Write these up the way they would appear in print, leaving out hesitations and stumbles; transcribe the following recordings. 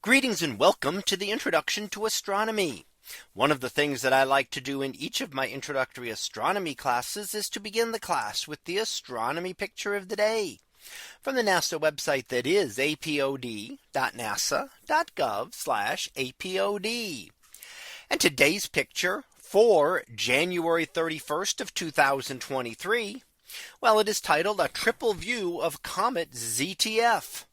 Greetings and welcome to the introduction to astronomy. One of the things that I like to do in each of my introductory astronomy classes is to begin the class with the astronomy picture of the day from the NASA website, that is apod.nasa.gov/apod. And today's picture for January 31st of 2023. Well, it is titled A Triple View of Comet ZTF.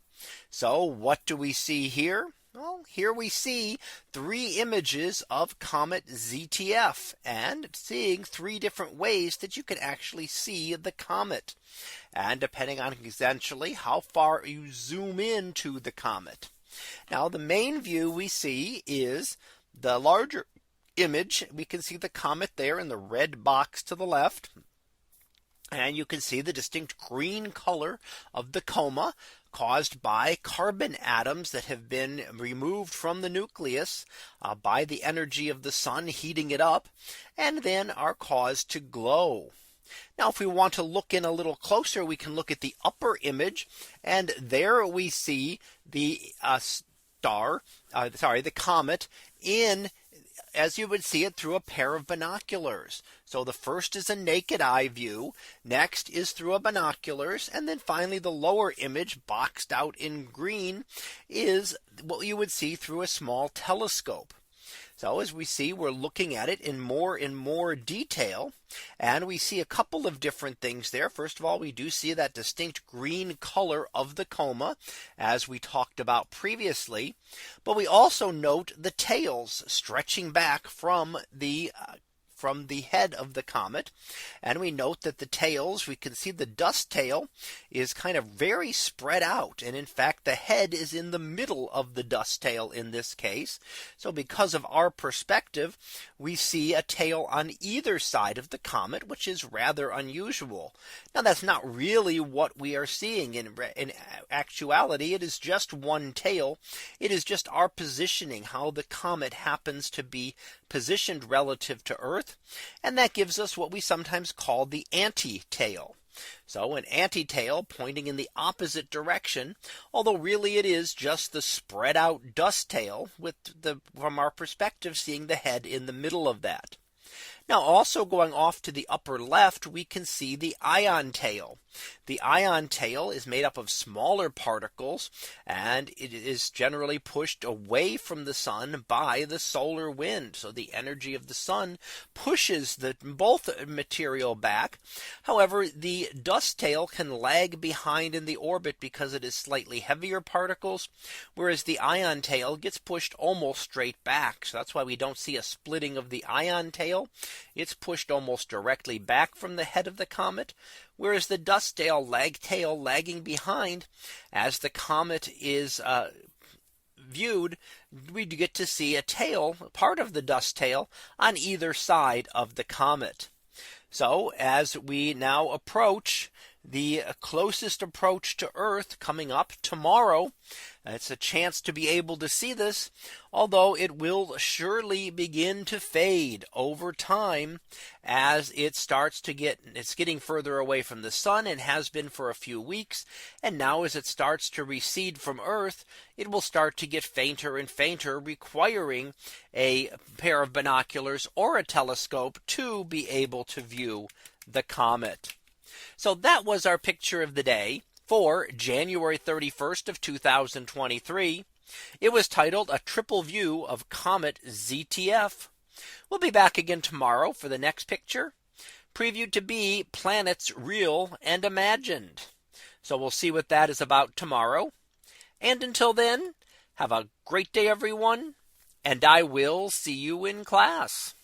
So what do we see here? Well, here we see three images of Comet ZTF and seeing three different ways that you can actually see the comet. And depending on essentially how far you zoom into the comet. Now, the main view we see is the larger image. We can see the comet there in the red box to the left. And you can see the distinct green color of the coma caused by carbon atoms that have been removed from the nucleus by the energy of the sun heating it up and then are caused to glow. Now, if we want to look in a little closer, we can look at the upper image, and there we see the the comet in, as you would see it, through a pair of binoculars. So the first is a naked eye view. Next is through a binoculars. And then finally, the lower image boxed out in green is what you would see through a small telescope. So as we see, we're looking at it in more detail, and we see a couple of different things there. First of all, we do see that distinct green color of the coma, as we talked about previously. But we also note the tails stretching back from the head of the comet. And we note that the tails, we can see the dust tail is kind of very spread out. And in fact, the head is in the middle of the dust tail in this case. So because of our perspective, we see a tail on either side of the comet, which is rather unusual. Now, that's not really what we are seeing in actuality. It is just one tail. It is just our positioning, how the comet happens to be positioned relative to Earth. And that gives us what we sometimes call the anti-tail. So an anti-tail pointing in the opposite direction, although really it is just the spread out dust tail, with from our perspective seeing the head in the middle of that. Now, also going off to the upper left, we can see the ion tail. The ion tail is made up of smaller particles, and it is generally pushed away from the sun by the solar wind. So the energy of the sun pushes both material back. However, the dust tail can lag behind in the orbit because it is slightly heavier particles, whereas the ion tail gets pushed almost straight back. So that's why we don't see a splitting of the ion tail. It's pushed almost directly back from the head of the comet, whereas the dust tail lagging behind. As the comet is viewed, we get to see a tail, part of the dust tail, on either side of the comet. So as we now approach the closest approach to Earth coming up tomorrow, it's a chance to be able to see this, although it will surely begin to fade over time as it starts to it's getting further away from the sun and has been for a few weeks. And now as it starts to recede from Earth, it will start to get fainter and fainter, requiring a pair of binoculars or a telescope to be able to view the comet. So that was our picture of the day for January 31st of 2023. It was titled A Triple View of Comet ZTF. We'll be back again tomorrow for the next picture, previewed to be planets real and imagined. So we'll see what that is about tomorrow. And until then, have a great day, everyone, and I will see you in class.